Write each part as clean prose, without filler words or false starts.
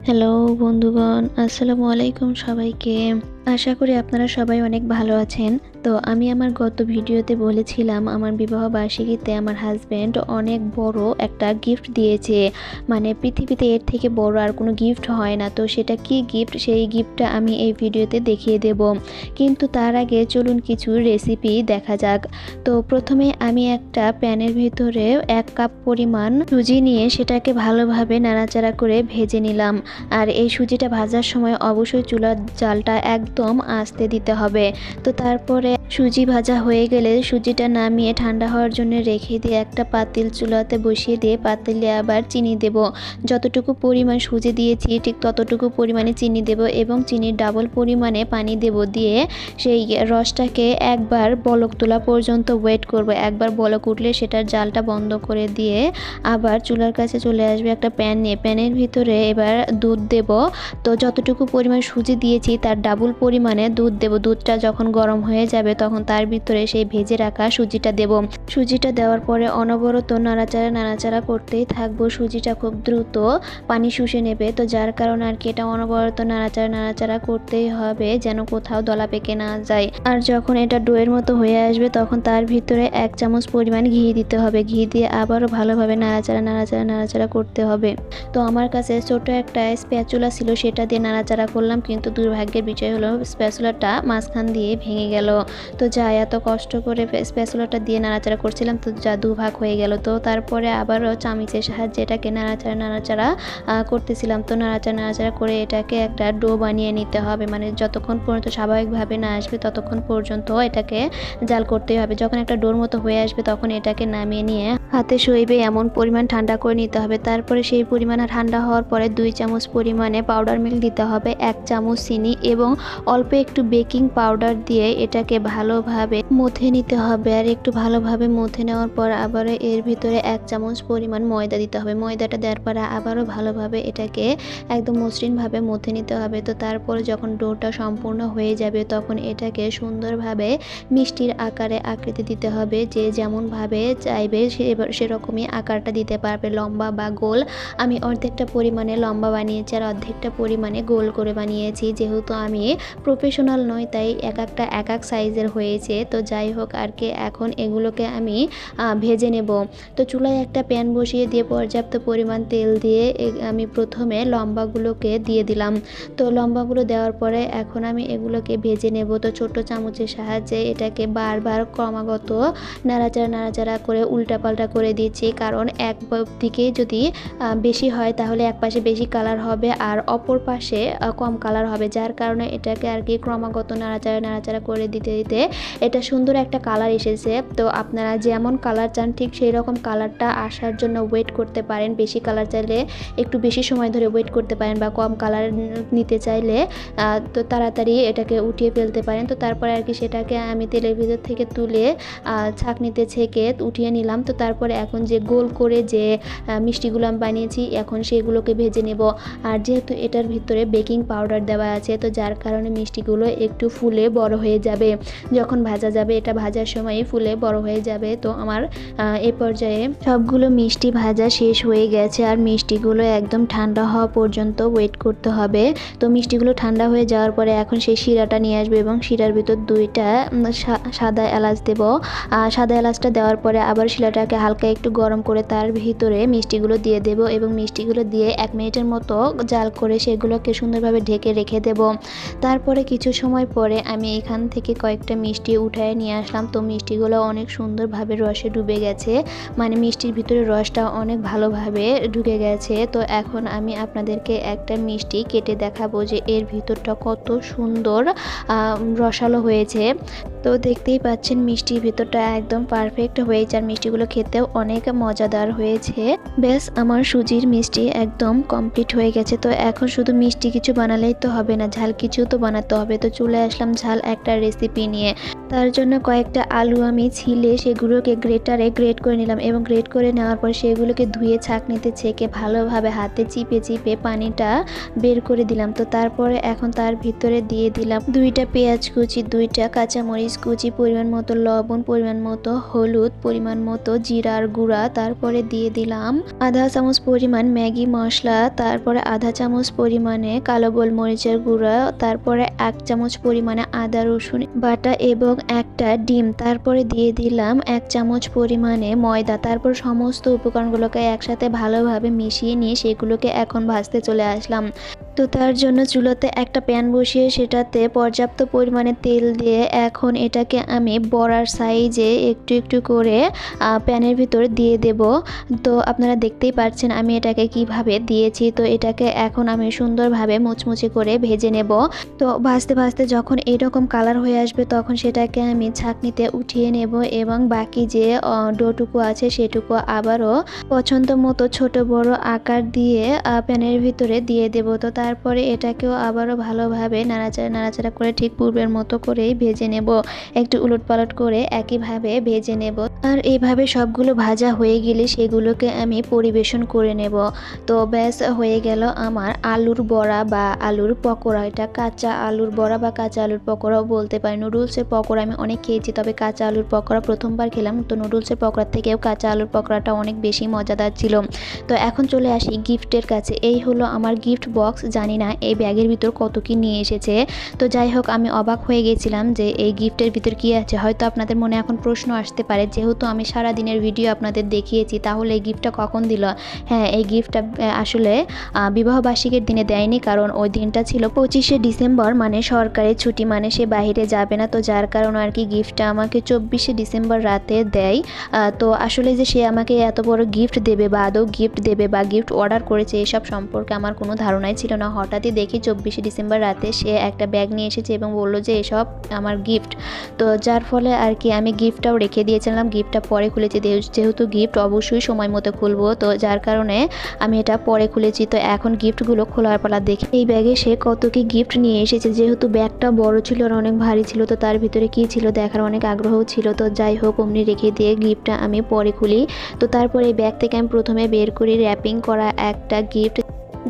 Hello বন্ধুগণ, আসসালামু আলাইকুম সবাইকে। আশা করি আপনারা সবাই অনেক ভালো আছেন। তো আমি আমার গত ভিডিওতে বলেছিলাম আমার বিবাহ বার্ষিকীতে আমার হাজব্যান্ড অনেক বড় একটা গিফট দিয়েছে। মানে পৃথিবীতে এর থেকে বড় আর কোনো গিফট হয় না। তো সেটা কি গিফট, সেই গিফটটা আমি এই ভিডিওতে দেখিয়ে দেব। কিন্তু তার আগে চলুন কিছু রেসিপি দেখা যাক। তো প্রথমে আমি একটা প্যানের ভিতরে 1 কাপ পরিমাণ সুজি নিয়ে সেটাকে ভালোভাবে নাড়াচাড়া করে ভেজে নিলাম। আর এই সুজিটা ভাজার সময় অবশ্যই চুলার জালটা একদম আস্তে দিতে হবে। তো তারপরে সুজি ভাজা হয়ে গেলে সুজিটা নামিয়ে ঠান্ডা হওয়ার জন্য রেখে দিয়ে একটা পাতিল চুলাতে বসিয়ে দিয়ে পাতিলে আবার চিনি দেব। যতটুকু পরিমাণ সুজি দিয়েছি ঠিক ততটুকু পরিমাণে চিনি দেব এবং চিনির ডাবল পরিমাণে পানি দেব। দিয়ে সেই রসটাকে একবার বলক তোলা পর্যন্ত ওয়েট করব। একবার বলক উঠলে সেটার জালটা বন্ধ করে দিয়ে আবার চুলার কাছে চলে আসবে একটা প্যান নিয়ে। প্যানের ভিতরে এবার দুধ দেব। তো যতটুকু পরিমাণ সুজি দিয়েছি তার ডাবল পরিমাণে দুধ দেব। দুধটা যখন গরম হয়ে যাবে তখন তার ভিতরে সেই ভেজে রাখা সুজিটা দেব। সুজিটা দেওয়ার পরে অনবরত নাড়াচাড়া করতেই থাকবো। সুজিটা খুব দ্রুত পানি শুষে নেবে, তো যার কারণে আর কি এটা অনবরত নাড়াচাড়া করতেই হবে যেন কোথাও দলা পেকে না যায়। আর যখন এটা ডোয়ের মতো হয়ে আসবে তখন তার ভিতরে 1 চামচ পরিমাণ ঘি দিতে হবে। ঘি দিয়ে আবারও ভালোভাবে নাড়াচাড়া করতে হবে। তো আমার কাছে ছোট একটা স্প্যাচুলা ছিল, সেটা দিয়ে নাড়াচাড়া করলাম, কিন্তু দুর্ভাগ্যের বিষয় হলো স্প্যাচুলাটা মাঝখান দিয়ে ভেঙে গেল। তো যাই, এত কষ্ট করে স্প্যাচুলাটা দিয়ে নাড়াচাড়া করছিলাম তো যা দুভাগ হয়ে গেল। তো তারপরে আবারও চামচের সাহায্যে এটাকে নাড়াচাড়া করতেছিলাম। তো নাড়াচাড়া করে এটাকে একটা ডো বানিয়ে নিতে হবে। মানে যতক্ষণ পর্যন্ত স্বাভাবিকভাবে না আসবে ততক্ষণ পর্যন্ত এটাকে জাল করতে হবে। যখন একটা ডোর মতো হয়ে আসবে তখন এটাকে নামিয়ে নিয়ে হাতে সইবে এমন পরিমাণ ঠান্ডা করে নিতে হবে। তারপরে সেই পরিমাণ ঠান্ডা হওয়ার পরে 2 চামচ পরিমাণে পাউডার মিল্ক দিতে হবে, 1 চামচ চিনি এবং অল্প একটু বেকিং পাউডার দিয়ে এটাকে ভালোভাবে মথে নিতে হবে। আর একটু ভালোভাবে মথে নেওয়ার পর আবারও এর ভিতরে 1 চামচ পরিমাণ ময়দা দিতে হবে। ময়দাটা দেওয়ার পরে আবারও ভালোভাবে এটাকে একদম মসৃণভাবে মথে নিতে হবে। তো তারপরে যখন ডোটা সম্পূর্ণ হয়ে যাবে তখন এটাকে সুন্দরভাবে মিষ্টির আকারে আকৃতি দিতে হবে। যে যেমনভাবে চাইবে সেরকমই আকারটা দিতে পারবে, লম্বা বা গোল। আমি অর্ধেকটা পরিমাণে লম্বা বানিয়েছি আর অর্ধেকটা পরিমাণে গোল করে বানিয়েছি। যেহেতু আমি প্রফেশনাল নই তাই এক এক সাইজের হয়েছে। তো যাই হোক আর কি, এখন এগুলোকে আমি ভেজে নেব। তো চুলায় একটা প্যান বসিয়ে দিয়ে পর্যাপ্ত পরিমাণ তেল দিয়ে আমি প্রথমে লম্বাগুলোকে দিয়ে দিলাম। তো লম্বাগুলো দেওয়ার পরে এখন আমি এগুলোকে ভেজে নেব। তো ছোট চামচের সাহায্যে এটাকে বারবার ক্রমাগত নাড়াচাড়া করে উল্টাপাল্টা করে দিচ্ছি, কারণ এক দিকে যদি বেশি হয় তাহলে এক পাশে বেশি কালার হবে আর অপর পাশে কম কালার হবে, যার কারণে এটাকে আর কি ক্রমাগত নাড়াচাড়া করে দিতে এটা সুন্দর একটা কালার এসেছে। তো আপনারা যেমন কালার চান ঠিক সেই রকম কালারটা আসার জন্য ওয়েট করতে পারেন। বেশি কালার চাইলে একটু বেশি সময় ধরে ওয়েট করতে পারেন, বা কম কালার নিতে চাইলে তো তাড়াতাড়ি এটাকে উঠিয়ে ফেলতে পারেন। তো তারপরে আর কি সেটাকে আমি তেলের ভিতর থেকে তুলে ছাঁকনিতে ছেঁকে উঠিয়ে নিলাম। তো তারপরে এখন যে গোল করে যে মিষ্টিগুলো আমি বানিয়েছি এখন সেগুলোকে ভেজে নেব। আর যেহেতু এটার ভিতরে বেকিং পাউডার দেওয়া আছে তো যার কারণে মিষ্টিগুলো একটু ফুলে বড় হয়ে যাবে। যখন ভাজা যাবে এটা ভাজার সময়ই ফুলে বড় হয়ে যাবে। তো আমার এই পর্যায়ে সবগুলো মিষ্টি ভাজা শেষ হয়ে গেছে আর মিষ্টিগুলো একদম ঠান্ডা হওয়া পর্যন্ত ওয়েট করতে হবে। তো মিষ্টিগুলো ঠান্ডা হয়ে যাওয়ার পরে এখন সেই শিরাটা নিয়ে আসবে এবং শিরার ভিতর 2টা সাদা এলাচ দেব। সাদা এলাচটা দেওয়ার পরে আবার শিরাটাকে হালকা একটু গরম করে তার ভিতরে মিষ্টিগুলো দিয়ে দেব এবং মিষ্টিগুলো দিয়ে 1 মিনিটের মতো জাল করে সেগুলোকে সুন্দরভাবে ঢেকে রেখে দেব। তারপরে কিছু সময় পরে আমি এখান থেকে কয়েকটা মিষ্টি উঠায় নিয়ে আসলাম। তো মিষ্টিগুলো অনেক সুন্দরভাবে রসে ডুবে গেছে, মানে মিষ্টির ভিতরে রসটা অনেক ভালোভাবে ঢুকে গেছে। তো এখন আমি আপনাদেরকে একটা মিষ্টি কেটে দেখাবো যে এর ভিতরটা কত সুন্দর রসালো হয়েছে। তো দেখতেই পাচ্ছেন মিষ্টির ভিতরটা একদম পারফেক্ট হয়েছে আর মিষ্টিগুলো খেতেও অনেক মজাদার হয়েছে। বেশ, আমার সুজির মিষ্টি একদম কমপ্লিট হয়ে গেছে। তো এখন শুধু মিষ্টি কিছু বানালেই তো হবে না, ঝাল কিছু তো বানাতে হবে। তো চলে আসলাম ঝাল একটা রেসিপি নিয়ে। নিয়ে। তার জন্য কয়েকটা আলু আমি ছিলে সেগুলোকে গ্রেটারে গ্রেট করে নিলাম এবং গ্রেট করে নেওয়ার পর সেগুলোকে ধুয়ে ছাঁকনিতে ছেঁকে ভালোভাবে হাতে চিপে চিপে পানিটা বের করে দিলাম। তো তারপরে এখন তার ভিতরে দিয়ে দিলাম 2টা পেঁয়াজ কুচি, 2টা কাঁচামরিচ কুচি, পরিমাণ মতো লবণ, পরিমাণ মতো হলুদ, পরিমাণ মতো জিরার গুঁড়া, তারপরে দিয়ে দিলাম আধা চামচ পরিমাণ ম্যাগি মশলা, তারপরে আধা চামচ পরিমাণে কালো গোলমরিচের গুঁড়া, তারপরে 1 চামচ পরিমাণে আদা রসুন বাটা এবং একটা ডিম, তারপরে দিয়ে দিলাম 1 চামচ পরিমাণে ময়দা। তারপর সমস্ত উপকরণগুলোকে একসাথে ভালোভাবে মিশিয়ে নিয়ে সেগুলোকে এখন ভাজতে চলে আসলাম। তো তার জন্য চুলোতে একটা প্যান বসিয়ে সেটাতে পর্যাপ্ত পরিমাণে তেল দিয়ে এখন এটাকে আমি বড়ার সাইজে একটু একটু করে প্যানের ভিতর দিয়ে দেব। তো আপনারা দেখতেই পাচ্ছেন আমি এটাকে কিভাবে দিয়েছি। তো এটাকে এখন আমি সুন্দরভাবে মুচমুচে করে ভেজে নেব। তো ভাজতে ভাজতে যখন এরকম কালার হয়ে আসবে তখন সেটাকে আমি ছাঁকনিতে উঠিয়ে নেব এবং বাকি যে ডোটুকু আছে সেটুকু আবারও পছন্দ মতো ছোট বড় আকার দিয়ে প্যানের ভিতরে দিয়ে দেব। তো তারপরে এটাকেও আবারও ভালোভাবে নাড়াচাড়া করে ঠিক পূর্বের মতো করেই ভেজে নেব, একটু উলটপালট করে একইভাবে ভেজে নেব। আর এইভাবে সবগুলো ভাজা হয়ে গেলে সেগুলোকে আমি পরিবেশন করে নেব। তো ব্যাস হয়ে গেল আমার আলুর বড়া বা আলুর পকোড়া। এটা কাঁচা আলুর বড়া বা কাঁচা আলুর পকোড়াও বলতে পারি। নুডলসের পকোড়া আমি অনেক খেয়েছি, তবে কাঁচা আলুর পকোড়া প্রথমবার খেলাম। তো নুডলসের পকোড়ার থেকেও কাঁচা আলুর পকোড়াটা অনেক বেশি মজাদার ছিল। তো এখন চলে আসি গিফটের কাছে। এই হলো আমার গিফট বক্স। জানি না এই ব্যাগের ভিতর কত কি নিয়ে এসেছে। তো যাই হোক, আমি অবাক হয়ে গেছিলাম যে এই গিফটের ভিতর কি আছে। হয়তো আপনাদের মনে এখন প্রশ্ন আসতে পারে, যেহেতু আমি সারা দিনের ভিডিও আপনাদের দেখিয়েছি তাহলে এই গিফটটা কখন দিল। হ্যাঁ, এই গিফটটা আসলে বিবাহবার্ষিকীর দিনে দেয়নি, কারণ ওই দিনটা ছিল 25শে ডিসেম্বর, মানে সরকারি ছুটি, মানে সে বাইরে যাবে না। তো যার কারণে আর কি গিফটটা আমাকে 24শে ডিসেম্বর রাতে দেয়। তো আসলে যে সে আমাকে এত বড় গিফট দেবে বা আদৌ গিফট দেবে বা গিফট অর্ডার করেছে এসব সম্পর্কে আমার কোনো ধারণাই ছিল না। হঠাৎই দেখি 24শে ডিসেম্বর রাতে সে একটা ব্যাগ নিয়ে এসেছে এবং বলল যে এসব আমার গিফট। তো যার ফলে আর কি আমি গিফটটাও রেখে দিয়েছিলাম। গিফটটা পরে খুলেছি, যেহেতু গিফট অবশ্যই সময় মতো খুলবো, তো যার কারণে আমি এটা পরে খুলেছি। তো এখন গিফটগুলো খোলার পালা। দেখি এই ব্যাগে সে কত কি গিফট নিয়ে এসেছে। যেহেতু ব্যাগটা বড় ছিল আর অনেক ভারী ছিল, তো তার ভিতরে কি ছিল দেখার অনেক আগ্রহ ছিল। তো যাই হোক, অমনি রেখে দিয়ে গিফটটা আমি পরে খুলি। তো তারপরে এই ব্যাগ থেকে আমি প্রথমে বের করি র্যাপিং করা একটা গিফট,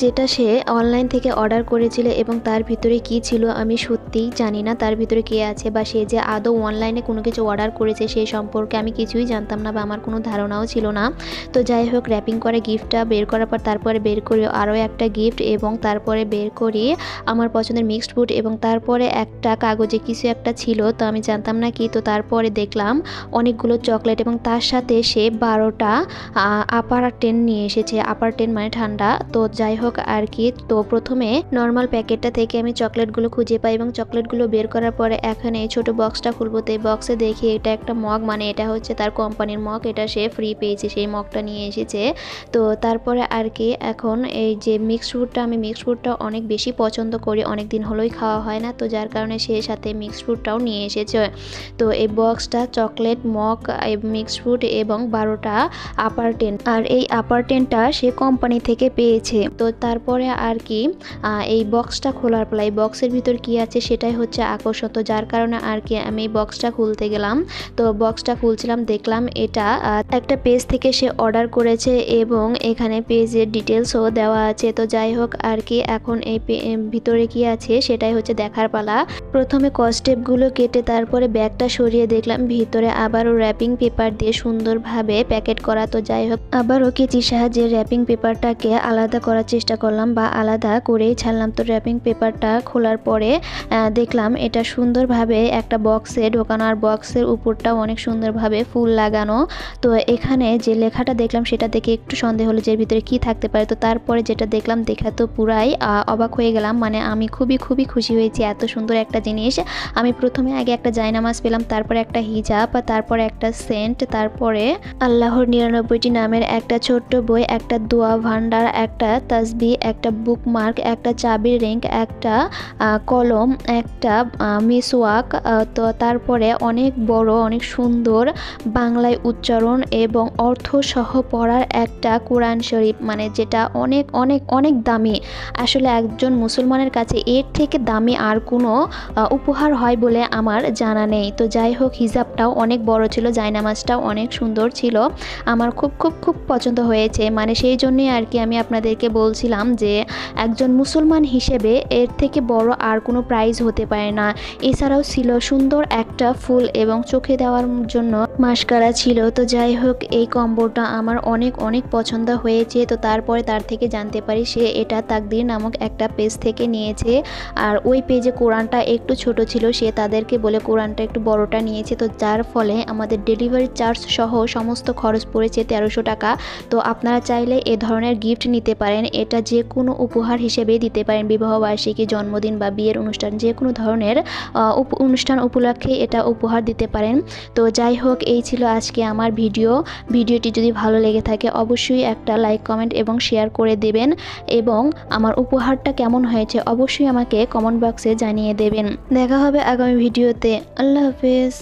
যেটা সে অনলাইন থেকে অর্ডার করেছিল এবং তার ভিতরে কি ছিল আমি সত্যিই জানি না। তার ভিতরে কে আছে বা সে যে আদৌ অনলাইনে কোনো কিছু অর্ডার করেছে সেই সম্পর্কে আমি কিছুই জানতাম না বা আমার কোনো ধারণাও ছিল না। তো যাই হোক, র্যাপিং করে গিফটটা বের করার পর তারপরে বের করি আরও একটা গিফট এবং তারপরে বের করি আমার পছন্দের মিক্সড ফ্রুট এবং তারপরে একটা কাগজে কিছু একটা ছিল, তো আমি জানতাম না কি। তো তারপরে দেখলাম অনেকগুলো চকলেট এবং তার সাথে সে 12টা আপার 10 নিয়ে এসেছে। আপার 10 মানে ঠান্ডা। তো যাই হোক আর কি, তো প্রথমে নর্মাল প্যাকেটটা থেকে আমি চকলেটগুলো খুঁজে পাই এবং চকলেটগুলো বের করার পরে এখানে এই ছোট বক্সটা খুলবো। তো এই বক্সে দেখি এটা একটা মগ, মানে এটা হচ্ছে তার কোম্পানির মগ, এটা সে ফ্রি পেয়েছে, সেই মগটা নিয়ে এসেছে। তো তারপরে আর কি এখন এই যে মিক্সড ফ্রুটটা, আমি মিক্সড ফ্রুটটা অনেক বেশি পছন্দ করি, অনেক দিন হলোই খাওয়া হয় না। তো যার কারণে সে সাথে মিক্সড ফ্রুটটাও নিয়ে এসেছে। তো এই বক্সটা চকলেট, মগ, মিক্সড ফ্রুট এবং 12টা আপার 10, আর এই আপার 10টা সে কোম্পানি থেকে পেয়েছে। তো তারপরে আর কি এই বক্সটা খোলার পালা। এই বক্সের ভিতর কি আছে সেটাই হচ্ছে আকর্ষণ। তো যার কারণে আর কি আমি এই বক্সটা খুলতে গেলাম। তো বক্সটা খুলছিলাম, দেখলাম এটা একটা পেজ থেকে সে অর্ডার করেছে এবং এখানে পেজের ডিটেলসও দেওয়া আছে। তো যাই হোক আর কি, এখন এই ভিতরে কি আছে সেটাই হচ্ছে দেখার পালা। প্রথমে কস্টেপগুলো কেটে তারপরে ব্যাগটা সরিয়ে দেখলাম ভিতরে আবারও র্যাপিং পেপার দিয়ে সুন্দরভাবে প্যাকেট করা। তো যাই হোক, আবারও কেচির সাহায্যে র্যাপিং পেপারটাকে আলাদা করার চেষ্টা করলাম বা আলাদা করেই ছাড়লাম। তো র্যাপিং পেপারটা খোলার পরে দেখলাম এটা সুন্দরভাবে একটা বক্সে ঢোকানো, আর বক্সের উপরটাও অনেক সুন্দরভাবে ফুল লাগানো। তো এখানে যে লেখাটা দেখলাম সেটা দেখে একটু সন্দেহ হলো যে এর ভিতরে কি থাকতে পারে। তো তারপরে যেটা দেখলাম দেখা তো পুরাই অবাক হয়ে গেলাম, মানে আমি খুবই খুশি হয়েছি। এত সুন্দর একটা জিনিস আমি প্রথমে আগে একটা জায়নামাজ পেলাম, তারপরে একটা হিজাব, তারপরে একটা সেন্ট, তারপরে আল্লাহর 99টি নামের একটা ছোট্ট বই, একটা দোয়া ভান্ডার, একটা তাসবিহ, একটা বুকমার্ক, একটা চাবির রিং, একটা কলম, একটা মিসওয়াক। তো তারপরে অনেক বড় অনেক সুন্দর বাংলায় উচ্চারণ এবং অর্থ সহ পড়ার একটা কোরআন শরীফ, মানে যেটা অনেক অনেক অনেক দামি। আসলে একজন মুসলমানের কাছে এর থেকে দামি আর কোনো উপহার হয় বলে আমার জানা নেই। তো যাই হোক, হিজাবটাও অনেক বড় ছিল, জায়নামাজটাও অনেক সুন্দর ছিল, আমার খুব খুব খুব পছন্দ হয়েছে। মানে সেই জন্যই আর কি আমি আপনাদেরকে বলছিলাম যে একজন মুসলমান হিসেবে এর থেকে বড় আর কোনো প্রাইজ হতে পারে না। এছাড়াও ছিল সুন্দর একটা ফুল এবং চোখে দেওয়ার জন্য মাস্কারা ছিল। তো যাই হোক, এই কম্বোটা আমার অনেক অনেক পছন্দ হয়েছে। তো তারপরে তার থেকে জানতে পারি সে এটা তাকদির নামক একটা পেজ থেকে নিয়েছে, আর ওই পেজে কোরআনটা একটু ছোট ছিল, সে তাদেরকে বলে কোরআনটা একটু বড়টা নিয়েছে। তো যার ফলে আমাদের ডেলিভারি চার্জ সহ সমস্ত খরচ পড়েছে 1300 টাকা। তো আপনারা চাইলে এ ধরনের গিফট নিতে পারেন, এটা যে কোনো উপহার হিসেবে দিতে পারেন, বিবাহবার্ষিকী, জন্মদিন বা বিয়ের অনুষ্ঠান, যে কোনো ধরনের অনুষ্ঠান উপলক্ষে এটা উপহার দিতে পারেন। তো যাই হোক, এই ছিল আজকে আমার ভিডিওটি যদি ভালো লেগে থাকে অবশ্যই একটা লাইক, কমেন্ট এবং শেয়ার করে দেবেন, এবং আমার উপহারটা কেমন হয়েছে অবশ্যই আমাকে কমেন্ট বক্সে জানিয়ে দেবেন। দেখা হবে আগামী ভিডিওতে। আল্লাহ হাফেজ।